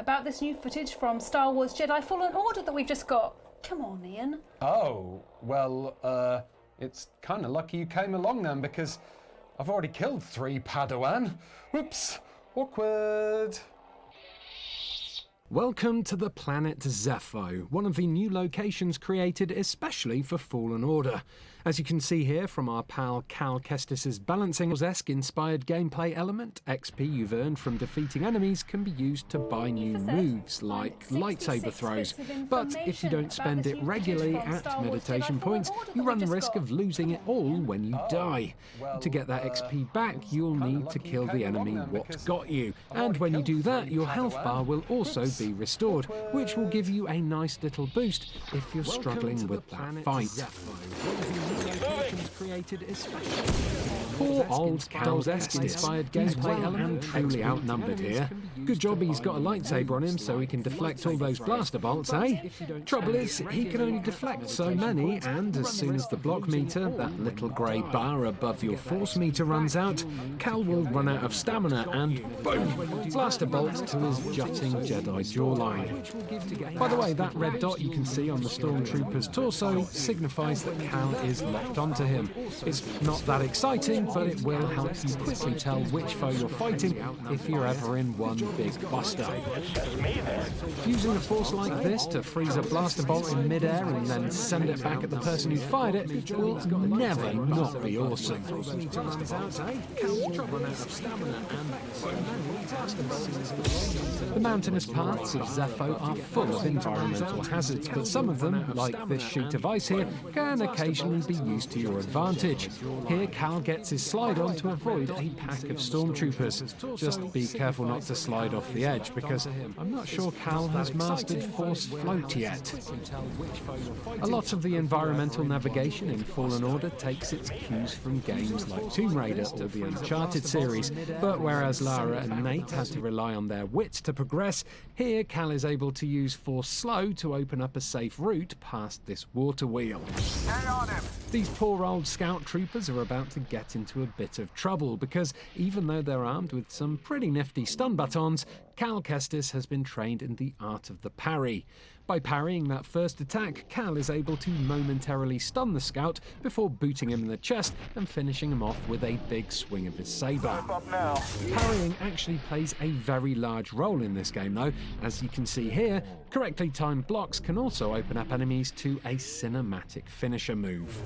about this new footage from Star Wars Jedi Fallen Order that we've just got. Come on, Ian. Oh, well, it's kind of lucky you came along then, because I've already killed 3 Padawan. Whoops, awkward. Welcome to the planet Zepho, one of the new locations created especially for Fallen Order. As you can see here from our pal Cal Kestis's balancing-esque inspired gameplay element, XP you've earned from defeating enemies can be used to buy new moves like lightsaber throws. But if you don't spend it regularly at meditation points, you run the risk of losing it all when you die. To get that XP back, you'll need to kill the enemy what got you. And when you do that, your health bar will also be restored, which will give you a nice little boost if you're struggling with that fight. Created poor old Cal's-esque inspired gameplay element truly outnumbered here. Good job he's got a lightsaber on him so he can deflect all those blaster bolts, eh? Trouble is, he can only deflect so many, and as soon as the block meter, that little grey bar above your force meter, runs out, Cal will run out of stamina and boom! Blaster bolts to his jutting Jedi jawline. By the way, that red dot you can see on the Stormtrooper's torso signifies that Cal is locked onto him. It's not that exciting, but it will help you quickly tell which foe you're fighting if you're ever in one big buster. Using a force like this to freeze a blaster bolt in midair and then send it back at the person who fired it will never not be awesome. The mountainous paths of Zepho are full of environmental hazards, but some of them, like this sheet of ice here, can occasionally be used to your advantage. Here Cal gets his slide on to avoid a pack of stormtroopers. Just be careful not to slide off the edge, because I'm not sure Cal has mastered Force Float yet. A lot of the environmental navigation in Fallen Order takes its cues from games like Tomb Raider or the Uncharted series, but whereas Lara and Nate had to rely on their wits to progress, here Cal is able to use Force Slow to open up a safe route past this water wheel. These poor old scout troopers are about to get into a bit of trouble because even though they're armed with some pretty nifty stun batons, Cal Kestis has been trained in the art of the parry. By parrying that first attack, Cal is able to momentarily stun the scout before booting him in the chest and finishing him off with a big swing of his saber. Parrying actually plays a very large role in this game though. As you can see here, correctly timed blocks can also open up enemies to a cinematic finisher move.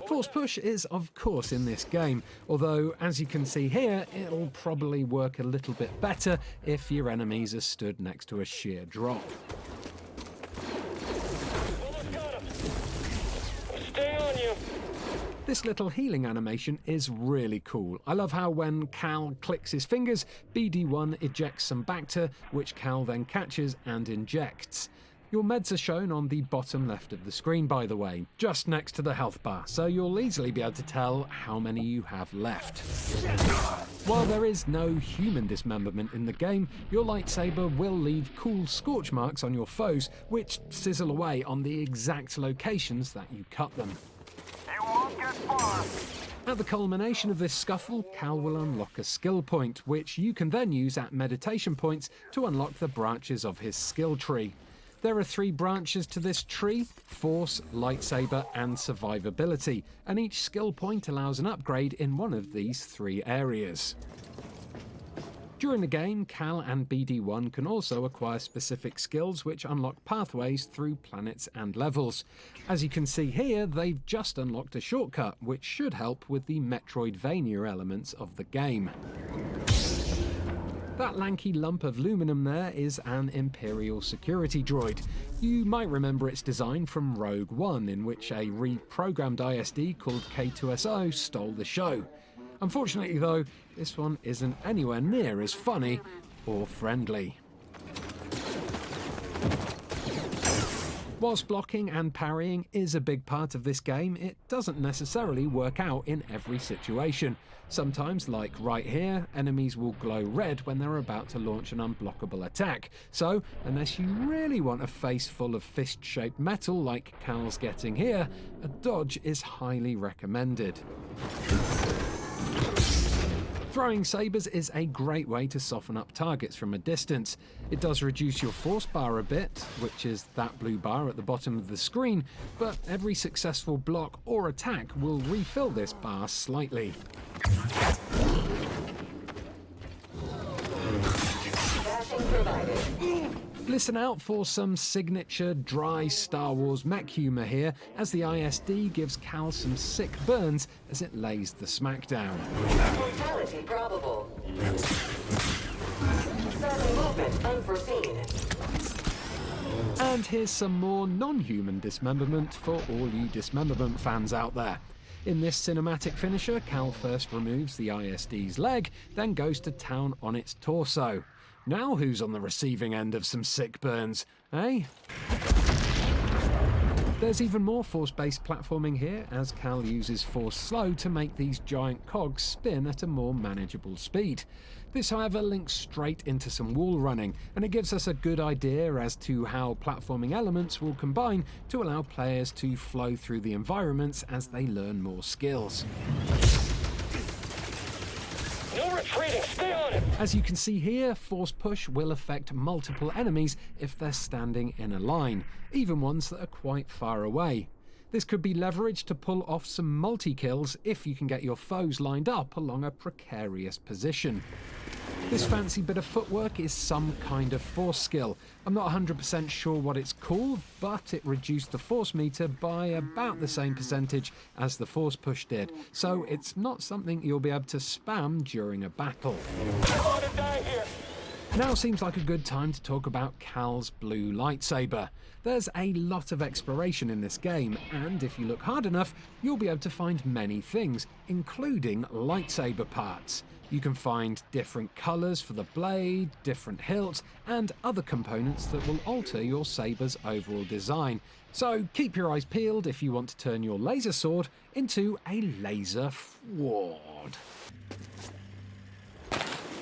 Force Push is of course in this game, although as you can see here, it'll probably work a little bit better if your enemies are stood next to a sheer drop. Stay on you. This little healing animation is really cool. I love how when Cal clicks his fingers, BD1 ejects some Bacta, which Cal then catches and injects. Your meds are shown on the bottom left of the screen, by the way, just next to the health bar, so you'll easily be able to tell how many you have left. While there is no human dismemberment in the game, your lightsaber will leave cool scorch marks on your foes, which sizzle away on the exact locations that you cut them. You won't get far. At the culmination of this scuffle, Cal will unlock a skill point, which you can then use at meditation points to unlock the branches of his skill tree. There are 3 branches to this tree: Force, Lightsaber and Survivability, and each skill point allows an upgrade in one of these 3 areas. During the game, Cal and BD1 can also acquire specific skills which unlock pathways through planets and levels. As you can see here, they've just unlocked a shortcut, which should help with the Metroidvania elements of the game. That lanky lump of aluminum there is an Imperial security droid. You might remember its design from Rogue One, in which a reprogrammed ISD called K2SO stole the show. Unfortunately though, this one isn't anywhere near as funny or friendly. Whilst blocking and parrying is a big part of this game, it doesn't necessarily work out in every situation. Sometimes, like right here, enemies will glow red when they're about to launch an unblockable attack. So, unless you really want a face full of fist-shaped metal like Cal's getting here, a dodge is highly recommended. Throwing sabres is a great way to soften up targets from a distance. It does reduce your force bar a bit, which is that blue bar at the bottom of the screen, but every successful block or attack will refill this bar slightly. Listen out for some signature dry Star Wars mech humour here, as the ISD gives Cal some sick burns as it lays the smackdown. Mortality probable. Sudden movement unforeseen. And here's some more non-human dismemberment for all you dismemberment fans out there. In this cinematic finisher, Cal first removes the ISD's leg, then goes to town on its torso. Now who's on the receiving end of some sick burns, eh? There's even more force-based platforming here, as Cal uses force slow to make these giant cogs spin at a more manageable speed. This, however, links straight into some wall running, and it gives us a good idea as to how platforming elements will combine to allow players to flow through the environments as they learn more skills. No retreating. Stay on it. As you can see here, force push will affect multiple enemies if they're standing in a line, even ones that are quite far away. This could be leveraged to pull off some multi-kills if you can get your foes lined up along a precarious position. This fancy bit of footwork is some kind of force skill. I'm not 100% sure what it's called, but it reduced the force meter by about the same percentage as the force push did, so it's not something you'll be able to spam during a battle. I want to die here. Now seems like a good time to talk about Cal's blue lightsaber. There's a lot of exploration in this game, and if you look hard enough, you'll be able to find many things, including lightsaber parts. You can find different colours for the blade, different hilts, and other components that will alter your saber's overall design. So keep your eyes peeled if you want to turn your laser sword into a laser sword.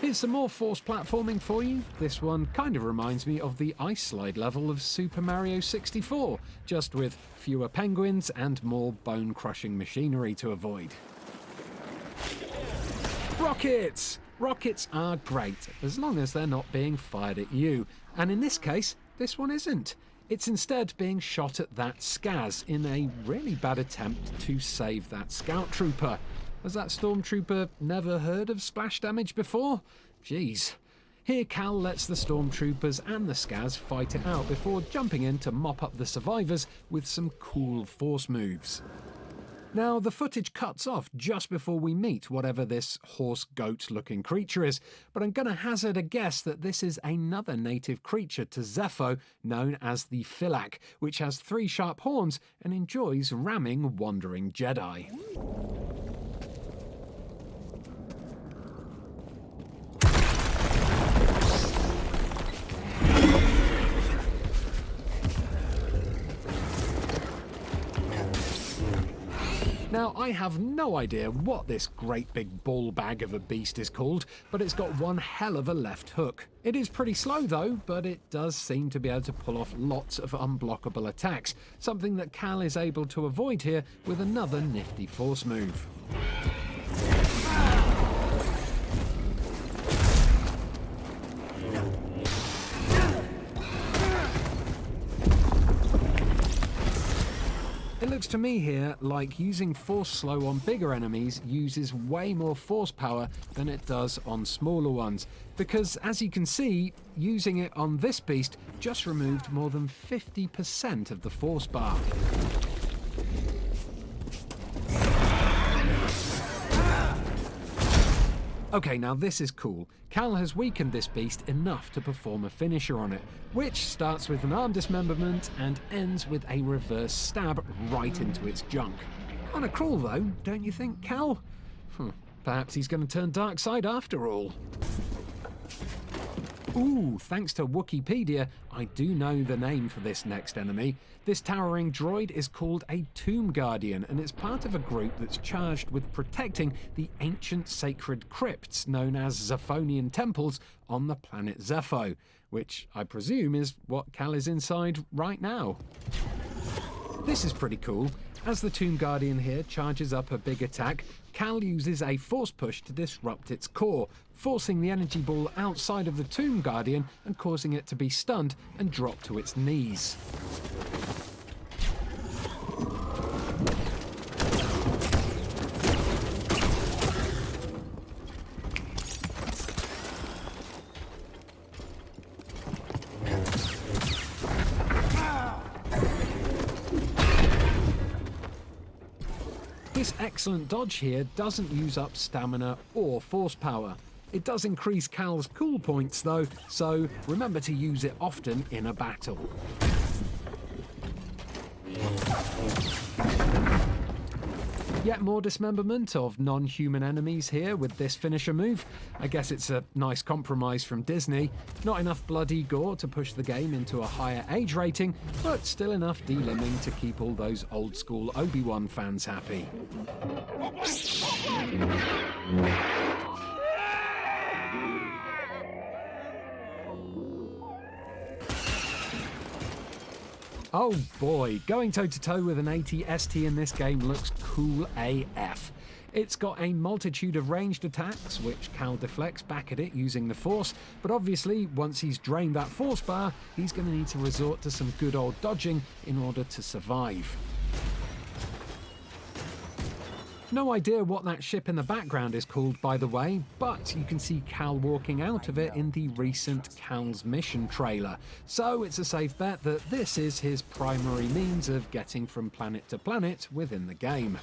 Here's some more force platforming for you. This one kind of reminds me of the ice slide level of Super Mario 64, just with fewer penguins and more bone-crushing machinery to avoid. Rockets! Rockets are great, as long as they're not being fired at you. And in this case, this one isn't. It's instead being shot at that Skaz in a really bad attempt to save that scout trooper. Has that stormtrooper never heard of splash damage before? Jeez. Here Cal lets the stormtroopers and the Skaz fight it out before jumping in to mop up the survivors with some cool force moves. Now, the footage cuts off just before we meet whatever this horse-goat-looking creature is, but I'm going to hazard a guess that this is another native creature to Zeffo known as the Phylac, which has 3 sharp horns and enjoys ramming wandering Jedi. Now, I have no idea what this great big ball bag of a beast is called, but it's got one hell of a left hook. It is pretty slow though, but it does seem to be able to pull off lots of unblockable attacks, something that Cal is able to avoid here with another nifty force move. It looks to me here like using force slow on bigger enemies uses way more force power than it does on smaller ones, because as you can see, using it on this beast just removed more than 50% of the force bar. Okay, now this is cool. Cal has weakened this beast enough to perform a finisher on it, which starts with an arm dismemberment and ends with a reverse stab right into its junk. Kinda cruel though, don't you think, Cal? Perhaps he's going to turn dark side after all. Ooh, thanks to Wikipedia, I do know the name for this next enemy. This towering droid is called a Tomb Guardian, and it's part of a group that's charged with protecting the ancient sacred crypts known as Zephonian temples on the planet Zeffo, which I presume is what Cal is inside right now. This is pretty cool. As the Tomb Guardian here charges up a big attack, Cal uses a force push to disrupt its core, forcing the energy ball outside of the Tomb Guardian and causing it to be stunned and drop to its knees. This excellent dodge here doesn't use up stamina or force power. It does increase Cal's cool points though, so remember to use it often in a battle. Yet more dismemberment of non-human enemies here with this finisher move. I guess it's a nice compromise from Disney. Not enough bloody gore to push the game into a higher age rating, but still enough delimbing to keep all those old school Obi-Wan fans happy. Oh boy, going toe-to-toe with an AT-ST in this game looks cool AF. It's got a multitude of ranged attacks, which Cal deflects back at it using the Force, but obviously, once he's drained that Force bar, he's going to need to resort to some good old dodging in order to survive. No idea what that ship in the background is called, by the way, but you can see Cal walking out of it in the recent Cal's Mission trailer. So it's a safe bet that this is his primary means of getting from planet to planet within the game.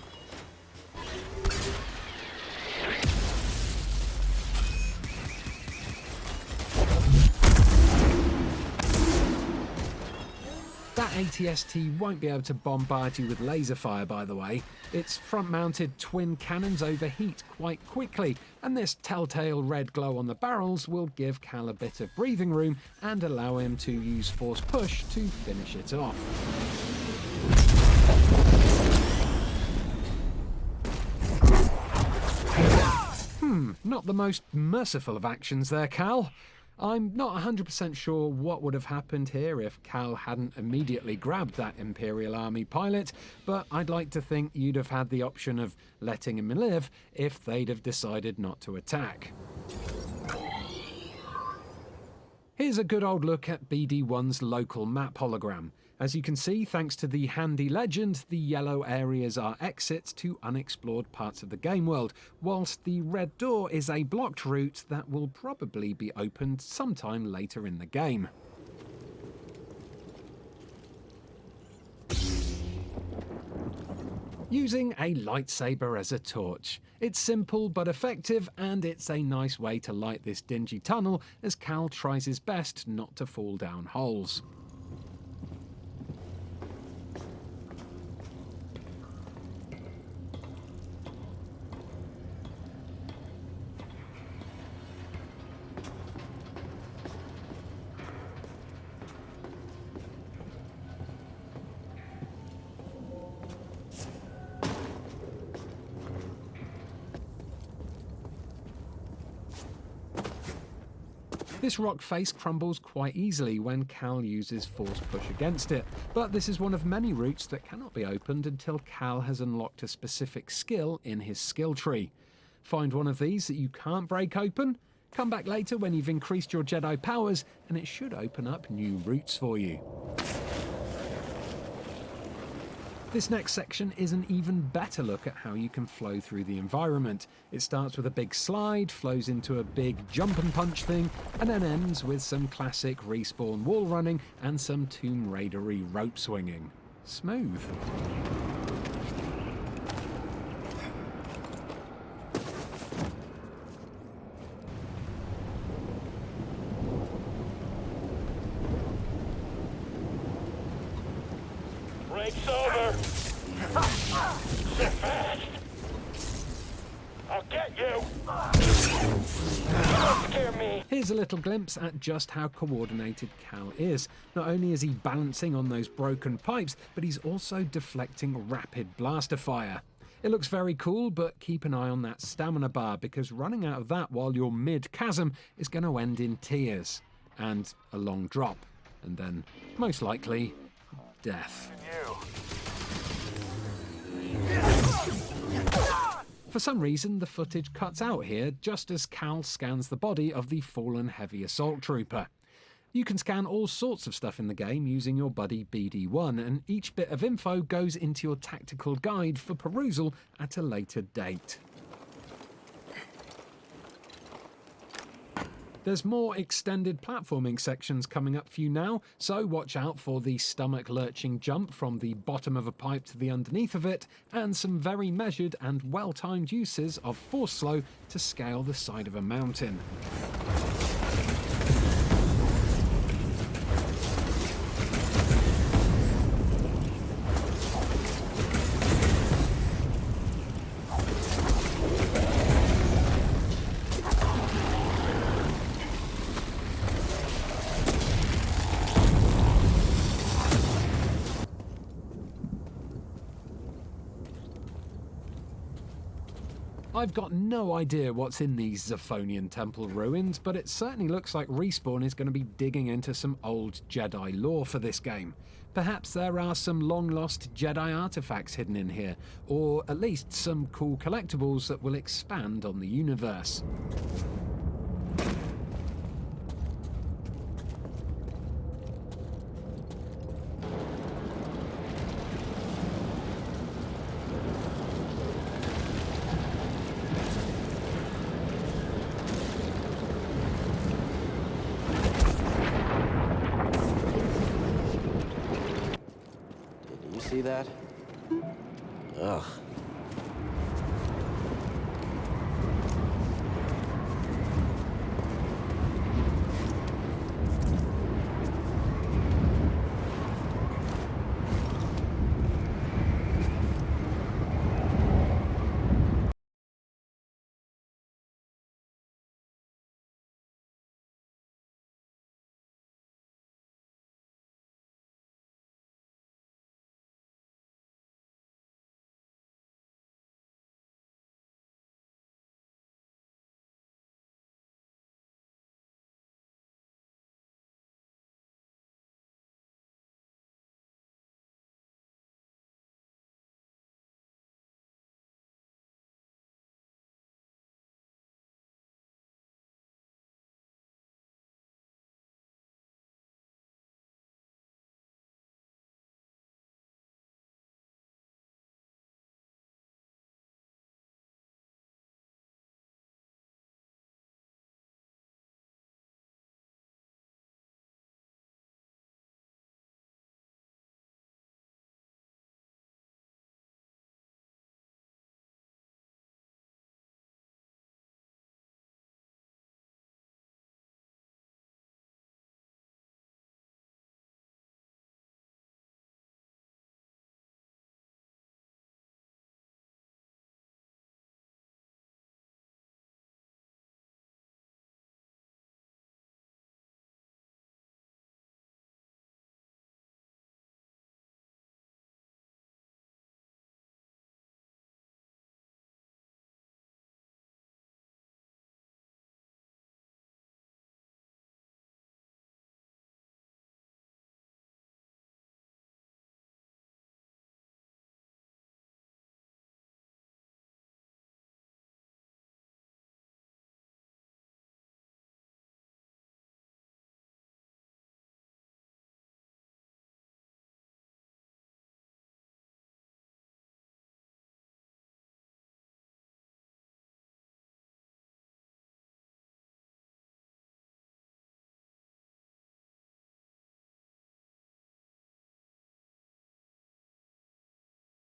That AT-ST won't be able to bombard you with laser fire, by the way. Its front-mounted twin cannons overheat quite quickly, and this telltale red glow on the barrels will give Cal a bit of breathing room and allow him to use force push to finish it off. Not the most merciful of actions there, Cal. I'm not 100% sure what would have happened here if Cal hadn't immediately grabbed that Imperial Army pilot, but I'd like to think you'd have had the option of letting him live if they'd have decided not to attack. Here's a good old look at BD1's local map hologram. As you can see, thanks to the handy legend, the yellow areas are exits to unexplored parts of the game world, whilst the red door is a blocked route that will probably be opened sometime later in the game. Using a lightsaber as a torch. It's simple but effective, and it's a nice way to light this dingy tunnel as Cal tries his best not to fall down holes. This rock face crumbles quite easily when Cal uses force push against it, but this is one of many routes that cannot be opened until Cal has unlocked a specific skill in his skill tree. Find one of these that you can't break open, come back later when you've increased your Jedi powers, and it should open up new routes for you. This next section is an even better look at how you can flow through the environment. It starts with a big slide, flows into a big jump and punch thing, and then ends with some classic respawn wall running and some Tomb Raider-y rope swinging. Smooth. Break's over. Sit fast. I'll get you. Don't scare me. Here's a little glimpse at just how coordinated Cal is. Not only is he balancing on those broken pipes, but he's also deflecting rapid blaster fire. It looks very cool, but keep an eye on that stamina bar, because running out of that while you're mid-chasm is going to end in tears, and a long drop, and then, most likely, death. You. For some reason, the footage cuts out here just as Cal scans the body of the fallen heavy assault trooper. You can scan all sorts of stuff in the game using your buddy BD1, and each bit of info goes into your tactical guide for perusal at a later date. There's more extended platforming sections coming up for you now, so watch out for the stomach-lurching jump from the bottom of a pipe to the underneath of it, and some very measured and well-timed uses of force flow to scale the side of a mountain. I've got no idea what's in these Zephonian temple ruins, but it certainly looks like Respawn is going to be digging into some old Jedi lore for this game. Perhaps there are some long-lost Jedi artifacts hidden in here, or at least some cool collectibles that will expand on the universe. See that? Ugh,